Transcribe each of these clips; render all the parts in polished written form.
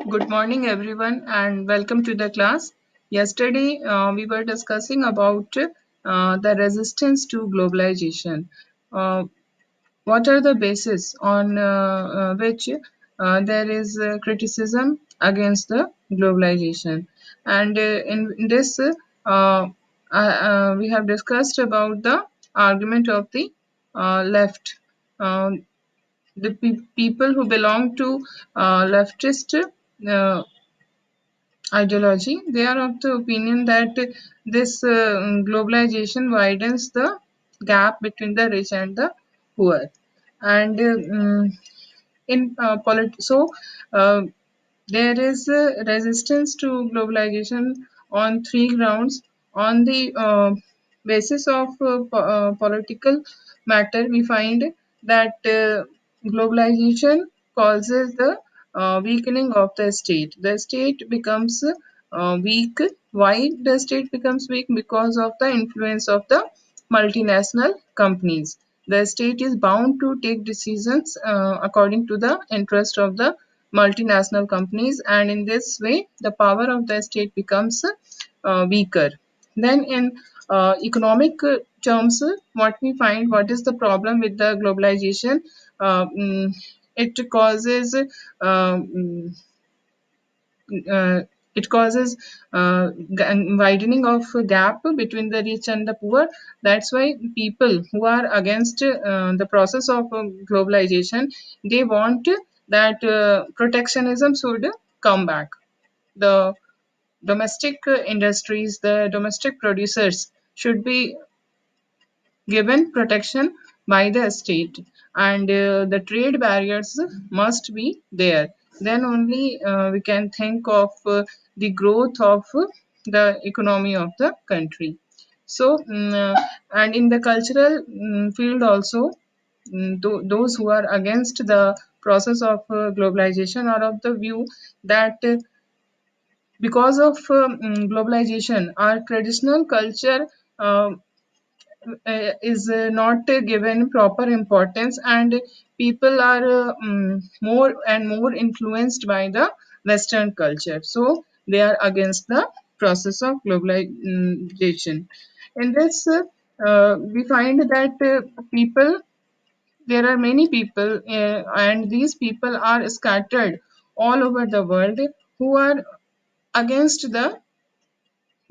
Good morning, everyone, and welcome to the class. Yesterday, we were discussing about the resistance to globalization. Uh, what are the bases on which there is criticism against the globalization? And in this, we have discussed about the argument of the left. Um, the people who belong to leftist ideology, they are of the opinion that this globalization widens the gap between the rich and the poor. And in so uh, there is resistance to globalization on three grounds. On the basis of political matter, we find that globalization causes the weakening of the state. The state becomes weak. Why the state becomes weak? Because of the influence of the multinational companies. The state is bound to take decisions according to the interest of the multinational companies, and in this way the power of the state becomes weaker. Then in economic terms, what we find, what is the problem with the globalization? It causes uh, it causes widening of gap between the rich and the poor. That's why people who are against the process of globalization, they want that protectionism should come back. The domestic industries, the domestic producers should be given protection by the state, and the trade barriers must be there. Then only we can think of the growth of the economy of the country. So and in the cultural field also, those who are against the process of globalization are of the view that because of globalization, our traditional culture uh, is not given proper importance, and people are more and more influenced by the western culture, so they are against the process of globalization. In this we find that people, there are many people, and these people are scattered all over the world, who are against the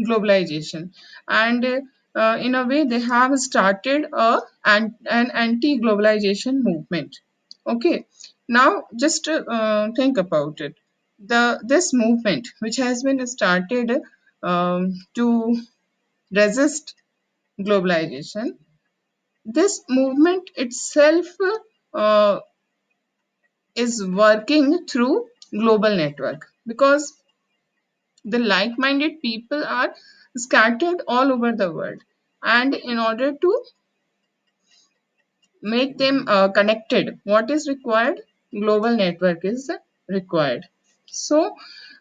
globalization, and in a way they have started an anti-globalization movement. Okay, now just think about it. This movement which has been started to resist globalization, this movement itself uh, is working through global network, because the like-minded people are scattered all over the world, and in order to make them connected, what is required? Global network is required. So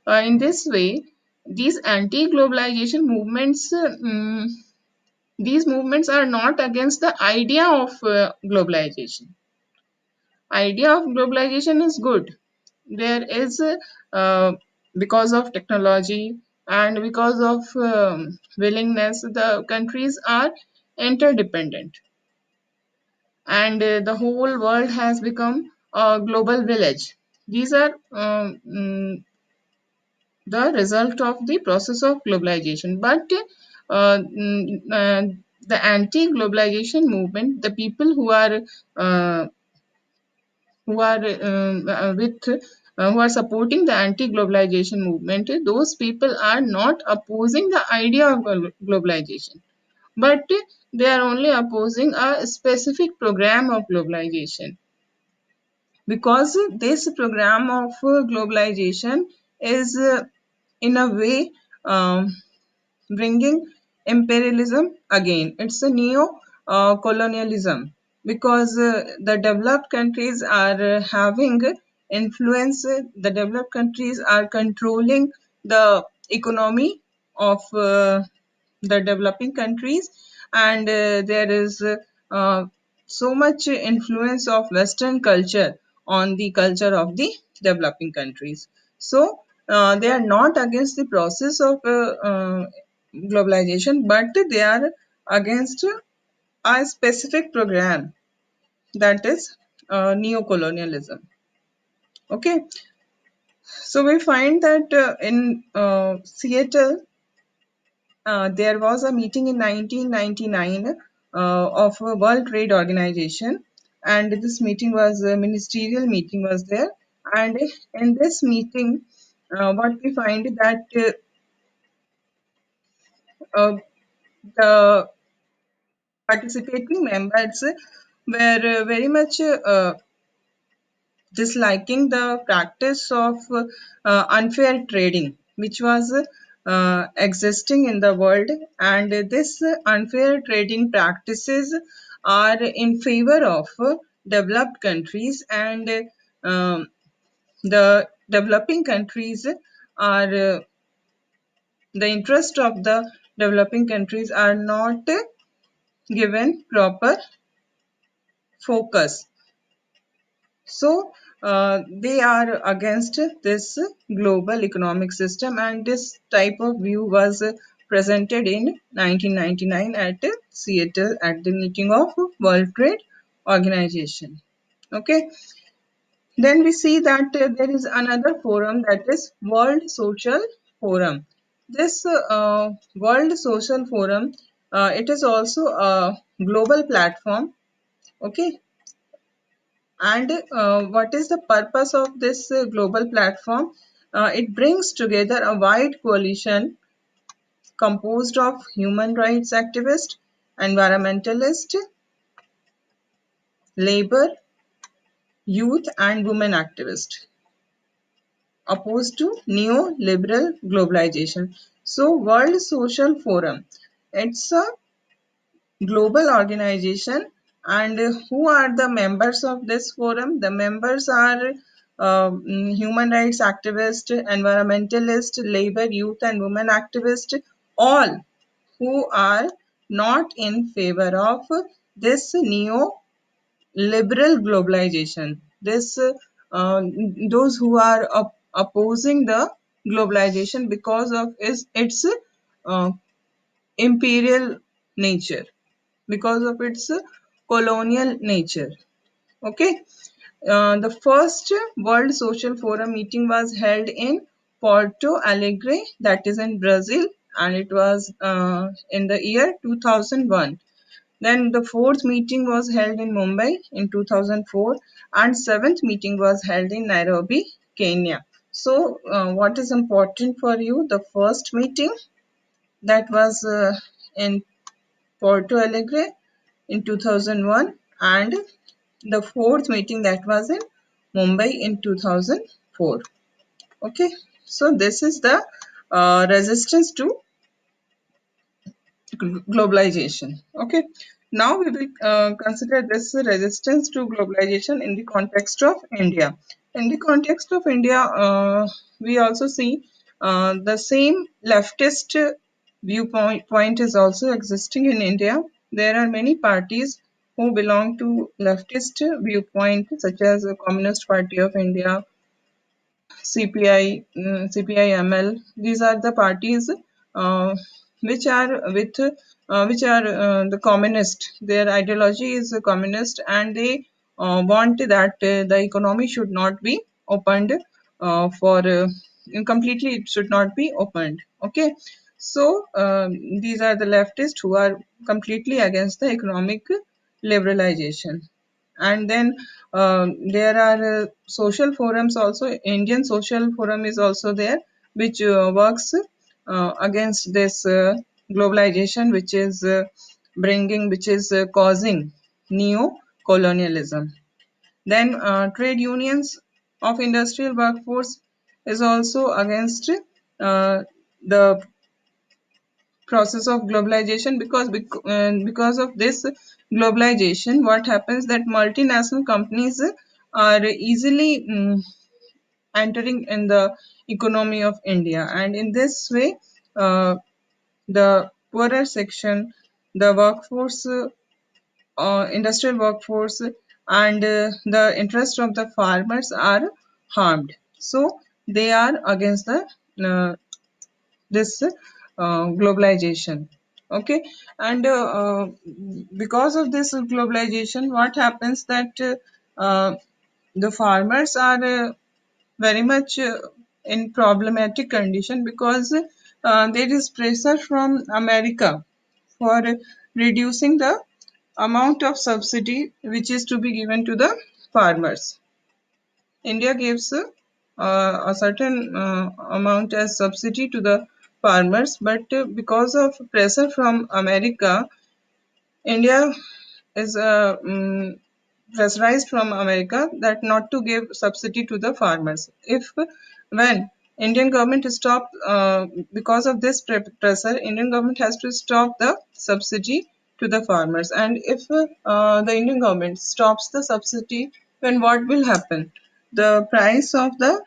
in this way, these anti-globalization movements, these movements are not against the idea of globalization. Idea of globalization is good. There is because of technology and because of willingness, the countries are interdependent, and the whole world has become a global village. These are the result of the process of globalization. But the anti-globalization movement, the people uh, who are with who are supporting the anti-globalization movement, those people are not opposing the idea of globalization, but they are only opposing a specific program of globalization, because this program of globalization is in a way bringing imperialism again. It's a neo colonialism, because the developed countries are having influence. The developed countries are controlling the economy of the developing countries, and there is so much influence of western culture on the culture of the developing countries. So they are not against the process of globalization, but they are against a specific program, that is neocolonialism. Okay, so we find that in Seattle, there was a meeting in 1999 of a World Trade Organization, and this meeting was a ministerial meeting was there. And in this meeting, what we find that the participating members were very much disliking the practice of unfair trading, which was existing in the world. And this unfair trading practices are in favor of developed countries, and the developing countries are the interest of the developing countries are not given proper focus. So they are against this global economic system, and this type of view was presented in 1999 at Seattle at the meeting of World Trade Organization. Okay, then we see that there is another forum, that is World Social Forum. This World Social Forum, it is also a global platform. Okay, and what is the purpose of this global platform? It brings together a wide coalition composed of human rights activists, environmentalists, labor, youth, and women activists opposed to neoliberal globalization. So, World Social Forum, it's a global organization. And who are the members of this forum? The members are human rights activists, environmentalists, labor, youth, and women activists, all who are not in favor of this neoliberal globalization. This those who are opposing the globalization because of its uh, imperial nature, because of its colonial nature. Okay, the first World Social Forum meeting was held in Porto Alegre, that is in Brazil, and it was in the year 2001. Then the fourth meeting was held in Mumbai in 2004, and seventh meeting was held in Nairobi, Kenya. So, what is important for you? The first meeting that was in Porto Alegre in 2001, and the fourth meeting that was in Mumbai in 2004. Okay, so this is the resistance to globalization. Okay, now we will consider this resistance to globalization in the context of India. In the context of India, we also see the same leftist viewpoint point is also existing in India. There are many parties who belong to leftist viewpoint, such as the Communist Party of India, CPI, CPIML. These are the parties which are the communist. Their ideology is communist, and they want that the economy should not be opened for completely. It should not be opened. Okay, so these are the leftists who are completely against the economic liberalization. And then there are social forums also. Indian Social Forum is also there, which works against this globalization, which is causing neo colonialism. Then trade unions of industrial workforce is also against the process of globalization, because of this globalization, what happens that multinational companies are easily entering in the economy of India, and in this way the poorer section, the workforce, industrial workforce, and the interest of the farmers are harmed. So they are against the this globalization. Okay, and because of this globalization, what happens that the farmers are very much in problematic condition, because there is pressure from America for reducing the amount of subsidy which is to be given to the farmers. India gives a certain amount as subsidy to the farmers, but because of pressure from America, India is pressurized from America that not to give subsidy to the farmers. If when Indian government stop because of this pressure, Indian government has to stop the subsidy to the farmers. And if the Indian government stops the subsidy, then what will happen? The price of the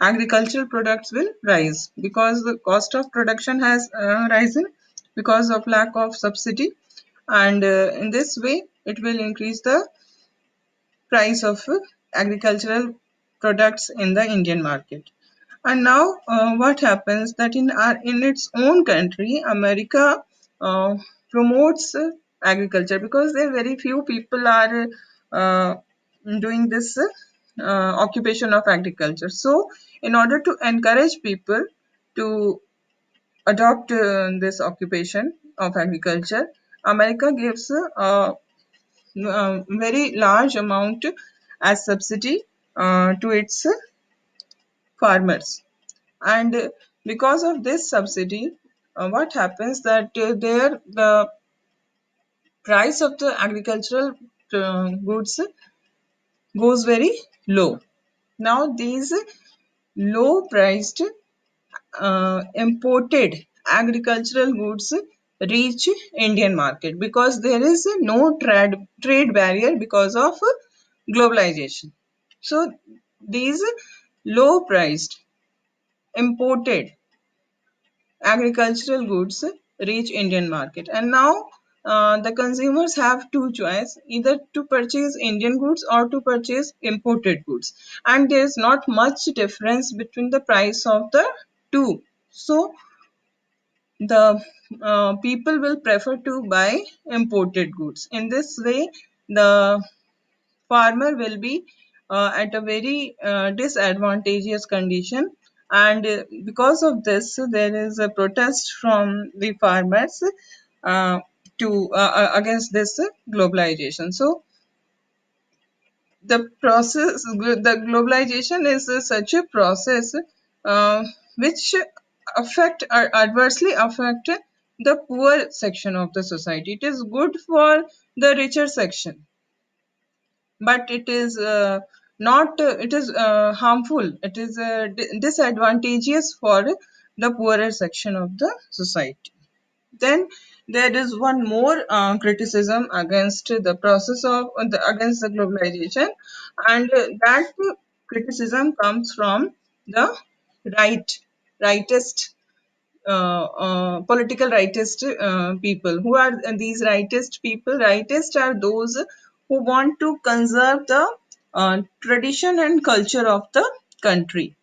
agricultural products will rise, because the cost of production has risen because of lack of subsidy, and in this way it will increase the price of agricultural products in the Indian market. And now what happens that in its own country, America promotes agriculture, because there very few people are uh, doing this occupation of agriculture. So in order to encourage people to adopt this occupation of agriculture, America gives very large amount as subsidy to its farmers. And because of this subsidy, what happens that there the price of the agricultural goods goes very low. Now these low priced imported agricultural goods reach Indian market, because there is no trade barrier because of globalization. So these low priced imported agricultural goods reach Indian market, and now the consumers have two choice, either to purchase Indian goods or to purchase imported goods, and there is not much difference between the price of the two. So the people will prefer to buy imported goods. In this way, the farmer will be at a very disadvantageous condition, and because of this there is a protest from the farmers to against this globalization. So the globalization is such a process which adversely affect the poor section of the society. It is good for the richer section, but it is not it is harmful, it is disadvantageous for the poorer section of the society. Then there is one more criticism against the process of against the globalization, and that criticism comes from the right rightist political rightist people. Who are these rightist people? Rightist are those who want to conserve the tradition and culture of the country,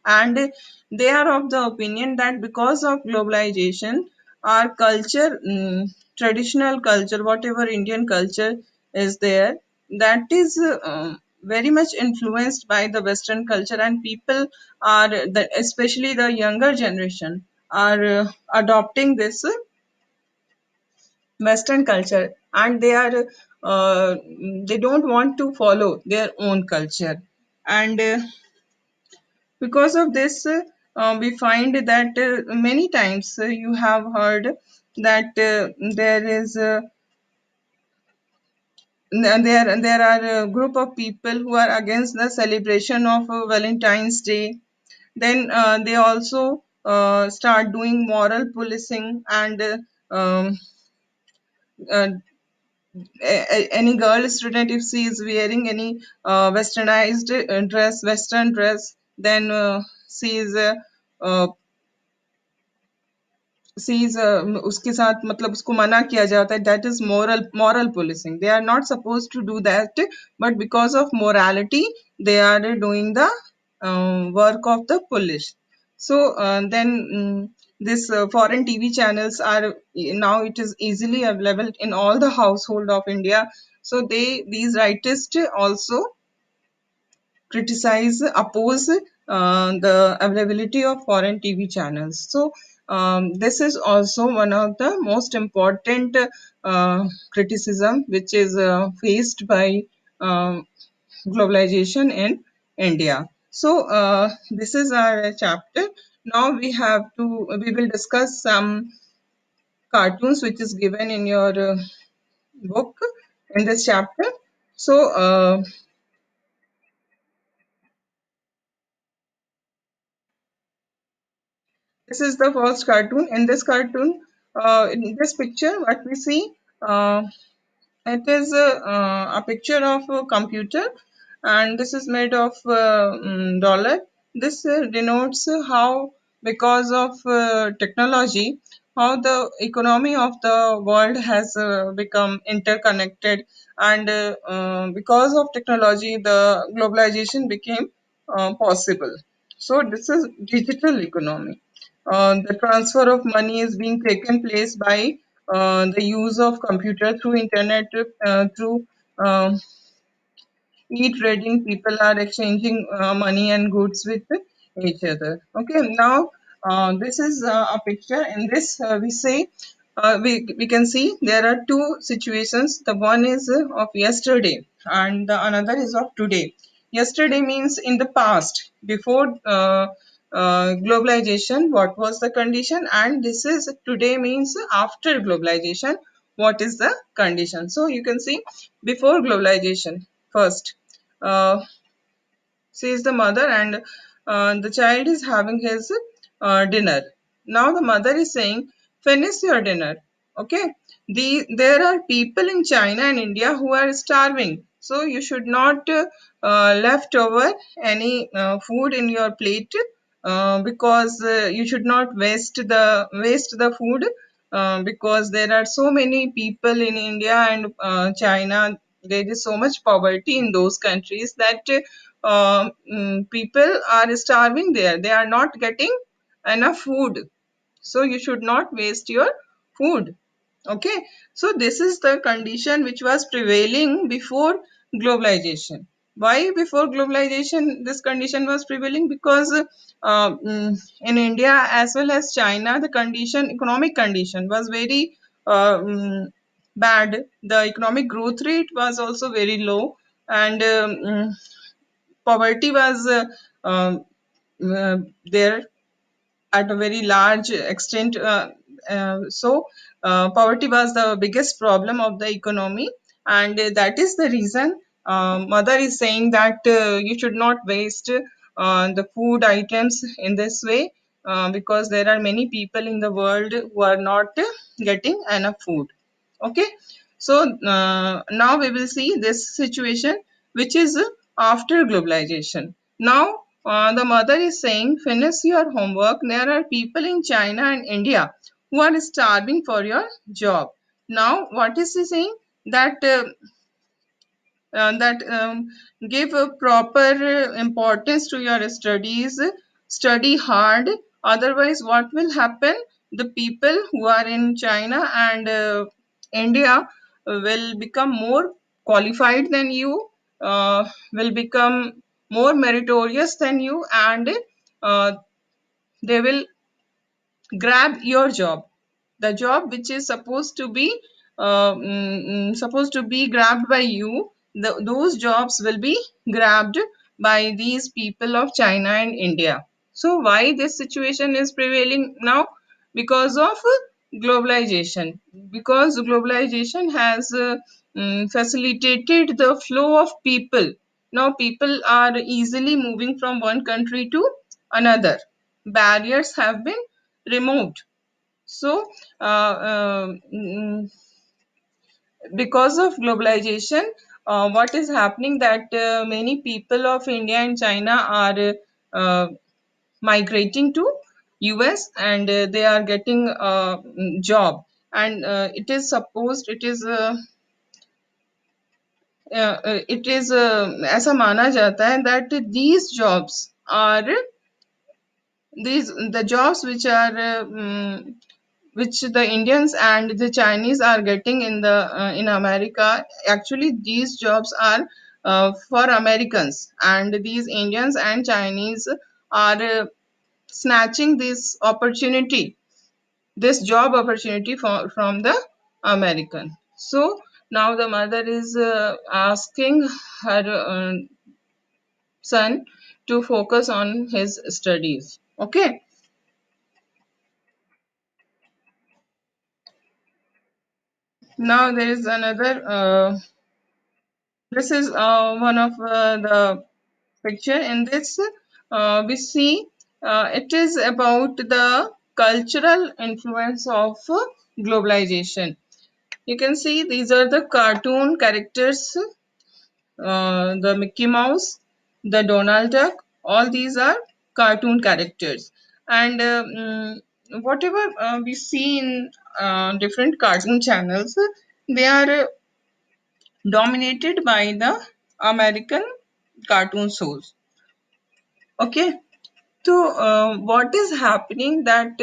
and they are of the opinion that because of globalization, our culture, traditional culture, whatever Indian culture is there, that is very much influenced by the Western culture, and people are especially the younger generation are adopting this Western culture, and they don't want to follow their own culture. And because of this, we find that many times you have heard that there are a group of people who are against the celebration of Valentine's Day. Then they also start doing moral policing, and uh, any girl student, if she is wearing any westernized western dress, then she is uh, उसके साथ मतलब उसको मना किया जाता है. That is moral policing. They are not supposed to do that, but because of morality they are doing the work of the police. So then this foreign TV channels are now it is easily available in all the household of India. So these rightists also criticize, oppose the availability of foreign TV channels. So this is also one of the most important criticism which is faced by globalization in India. So this is our chapter. Now we will discuss some cartoons which is given in your book in this chapter. So this is the first cartoon. In this cartoon, in this picture, what we see, it is a picture of a computer, and this is made of dollar. This denotes how, because of technology, how the economy of the world has become interconnected, and because of technology, the globalization became possible. So this is digital economy. The transfer of money is being taken place by the use of computer through internet, through e-trading. People are exchanging money and goods with each other. Okay, now this is a picture. In this, we can see there are two situations. The one is of yesterday, and the another is of today. Yesterday means in the past, before globalization, what was the condition, and this is today means after globalization, what is the condition. So you can see before globalization first. Uh, says the mother, and the child is having his dinner. Now the mother is saying, finish your dinner. Okay, there are people in China and India who are starving, so you should not left over any food in your plate, because you should not waste the food, because there are so many people in India and China. There is so much poverty in those countries that people are starving there. They are not getting enough food. So you should not waste your food. Okay. So this is the condition which was prevailing before globalization. Why before globalization this condition was prevailing? Because in India as well as China, the condition, economic condition was very bad. The economic growth rate was also very low, and poverty was there at a very large extent. Poverty was the biggest problem of the economy, and that is the reason mother is saying that you should not waste the food items in this way, because there are many people in the world who are not getting enough food. Okay, so now we will see this situation which is after globalization. Now the mother is saying, finish your homework. There are people in China and India who are starving for your job. Now what is she saying? That give a proper importance to your studies, study hard. Otherwise what will happen? The people who are in China and India will become more qualified than you, will become more meritorious than you, and uh, they will grab your job, the job which is supposed to be grabbed by you. Those jobs will be grabbed by these people of China and India. So why this situation is prevailing now? Because of globalization. Because globalization has facilitated the flow of people. Now people are easily moving from one country to another. Barriers have been removed. So, because of globalization, what is happening that many people of India and China are migrating to US, and they are getting a job. And it is ऐसा माना जाता है that these jobs are these the jobs which the Indians and the Chinese are getting in America. Actually, these jobs are for Americans, and these Indians and Chinese are snatching this job opportunity from the American. So now the mother is asking her son to focus on his studies. Okay. Now there is another. This is one of the picture. In this, we see it is about the cultural influence of globalization. You can see these are the cartoon characters, the Mickey Mouse, the Donald Duck. All these are cartoon characters, and whatever we see in different cartoon channels, they are dominated by the American cartoon shows. Okay, so what is happening that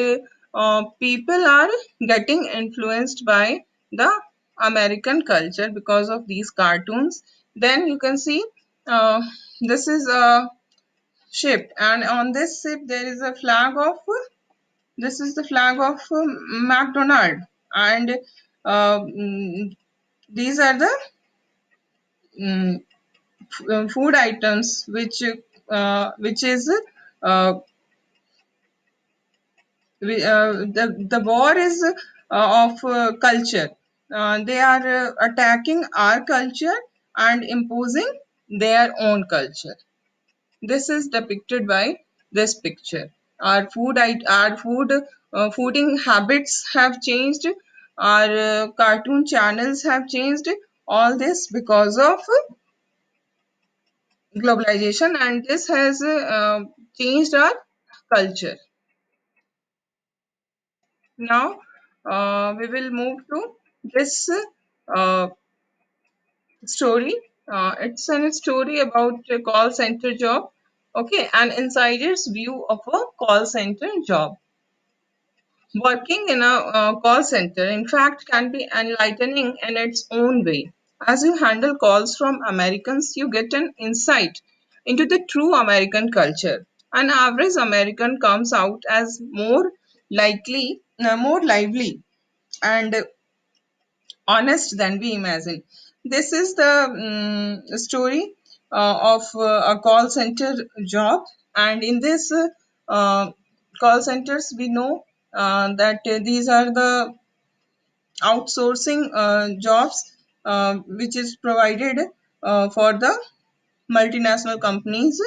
people are getting influenced by the American culture because of these cartoons. Then you can see this is a ship, and on this ship there is a flag of this is the flag of McDonald, and these are the mm, food items which is uh, the war is of culture. They are attacking our culture and imposing their own culture. This is depicted by this picture. Our fooding habits have changed. Our cartoon channels have changed. All this because of globalization, and this has changed our culture. Now we will move to this uh, story. It's a story about a call center job. Okay, an insider's view of a call center job. Working in a call center, in fact, can be enlightening in its own way. As you handle calls from Americans, you get an insight into the true American culture. An average American comes out as more lively and honest than we imagine. This is the story of a call center job, and in this call centers, we know that these are the outsourcing jobs which is provided for the multinational companies.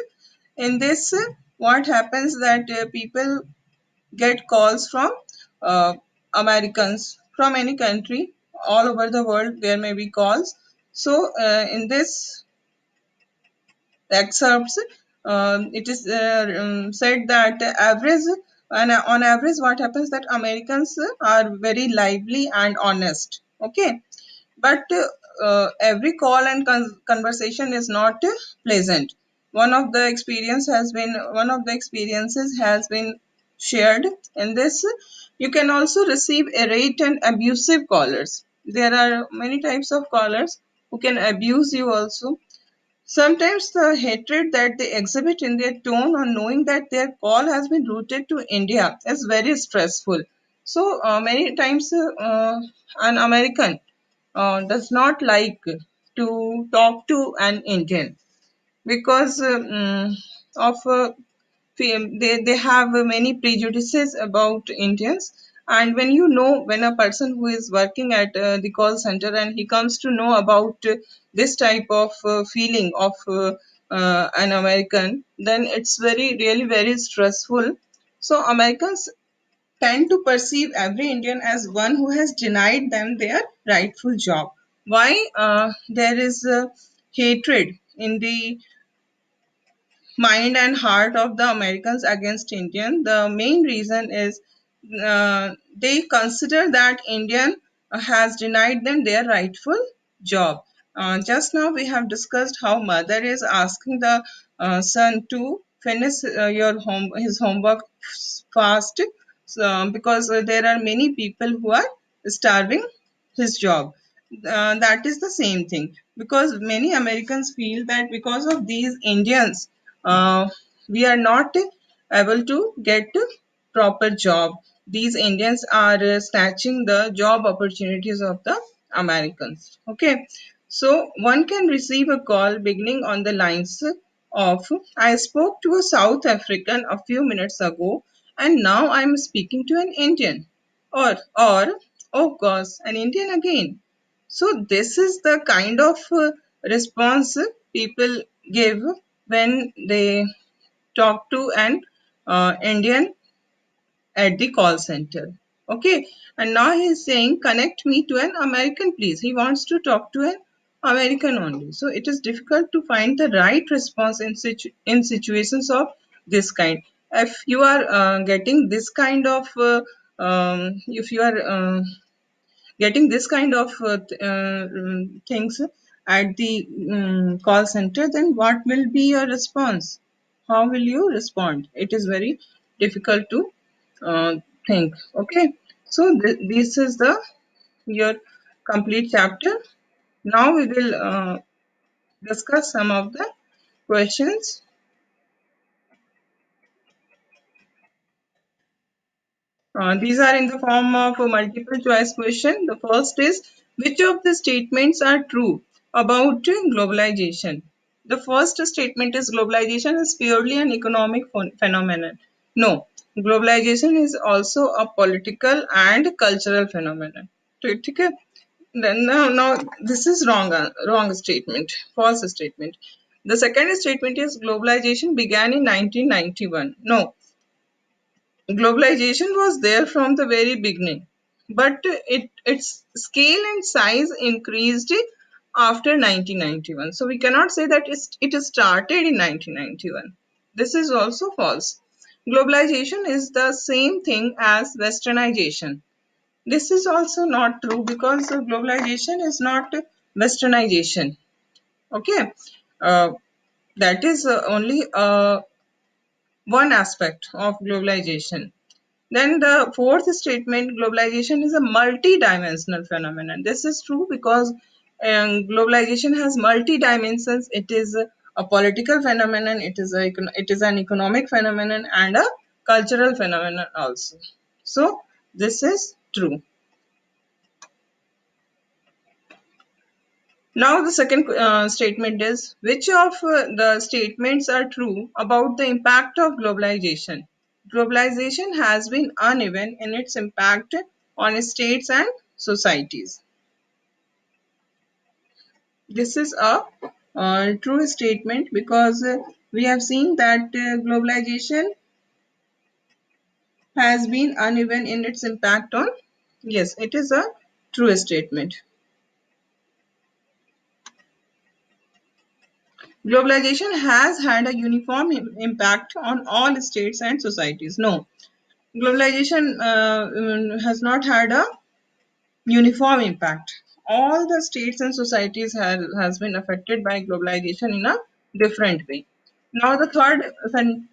In this, what happens that people get calls from uh, Americans from any country all over the world. There may be calls. So in this excerpts, it is said that on average, what happens that Americans are very lively and honest. Okay, but every call and conversation is not pleasant. One of the experiences has been shared in this. You can also receive irate and abusive callers. There are many types of callers who can abuse you also. Sometimes the hatred that they exhibit in their tone on knowing that their call has been routed to India is very stressful. So many times an American does not like to talk to an Indian because of they have many prejudices about Indians. And when a person who is working at the call center and he comes to know about this type of feeling of an American, then it's really very stressful. So Americans tend to perceive every Indian as one who has denied them their rightful job. Why there is hatred in the mind and heart of the Americans against Indian? The main reason is they consider that Indian has denied them their rightful job. Just now we have discussed how mother is asking the son to finish his homework fast, because there are many people who are starving his job. That is the same thing, because many Americans feel that because of these Indians, we are not able to get proper job. These Indians are snatching the job opportunities of the Americans. Okay, so one can receive a call beginning on the lines of, I spoke to a South African a few minutes ago and now I'm speaking to an Indian. Or oh gosh, an Indian again. So this is the kind of response people give when they talk to an Indian at the call center. Okay, and now he's saying, connect me to an American, please. He wants to talk to an American only. So it is difficult to find the right response in situations of this kind. If you are getting this kind of, if you are getting this kind of things at the call center, then what will be your response? How will you respond? It is very difficult to uh, think. Okay, so this is the your complete chapter. Now we will discuss some of the questions. These are in the form of a multiple choice question. The first is, which of the statements are true about globalization? The first statement is, globalization is purely an economic phenomenon. No, globalization is also a political and cultural phenomenon. ठीक है? Now this is wrong statement, false statement. The second statement is, globalization began in 1991. No, globalization was there from the very beginning, but its scale and size increased after 1991. So we cannot say that it started in 1991. This is also false. Globalization is the same thing as westernization. This is also not true, because globalization is not westernization. Okay, uh, that is only one aspect of globalization. Then the fourth statement, globalization is a multi-dimensional phenomenon. This is true because globalization has multi-dimensions. It is a political phenomenon, it is an economic phenomenon, and a cultural phenomenon also. So this is true. Now the second statement is, which of the statements are true about the impact of globalization? Globalization has been uneven in its impact on states and societies. This is a true statement, because we have seen that globalization has been uneven in its impact on. Yes, it is a true statement. Globalization has had a uniform impact on all states and societies. No, globalization has not had a uniform impact. All the states and societies has been affected by globalization in a different way. Now, the third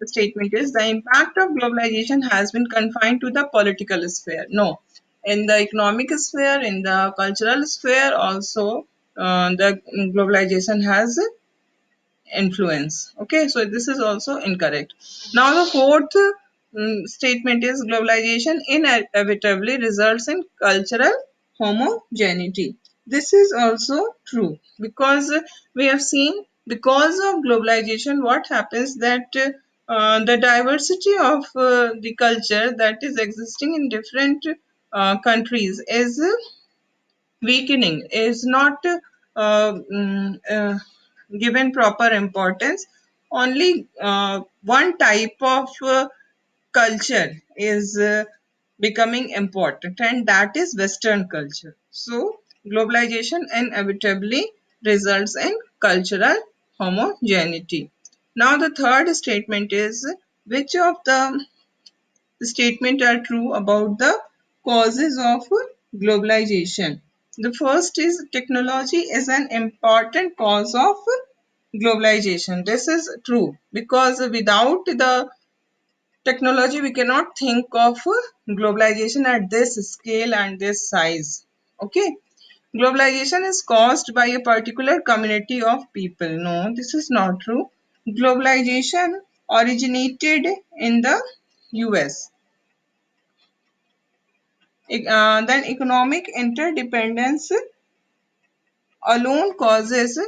statement is, the impact of globalization has been confined to the political sphere. No, in the economic sphere, in the cultural sphere, also the globalization has influence. Okay, so this is also incorrect. Now the fourth statement is, globalization inevitably results in cultural homogeneity. This is also true, because we have seen, because of globalization, what happens that the diversity of the culture that is existing in different countries is weakening, is not given proper importance. Only one type of culture is becoming important, and that is Western culture. So, globalization inevitably results in cultural homogeneity. Now, the third statement is, which of the statements are true about the causes of globalization? The first is, technology is an important cause of globalization. This is true because without the technology, we cannot think of globalization at this scale and this size. Okay. Globalization is caused by a particular community of people. No, this is not true. Globalization originated in the US. Then economic interdependence alone causes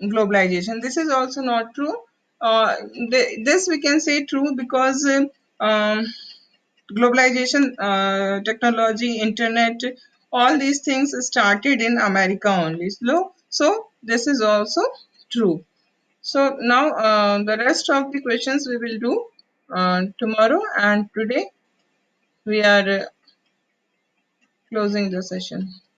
globalization. This is also not true. This we can say true because globalization, technology, internet, all these things started in America only. So this is also true. So now the rest of the questions we will do tomorrow, and today we are closing the session.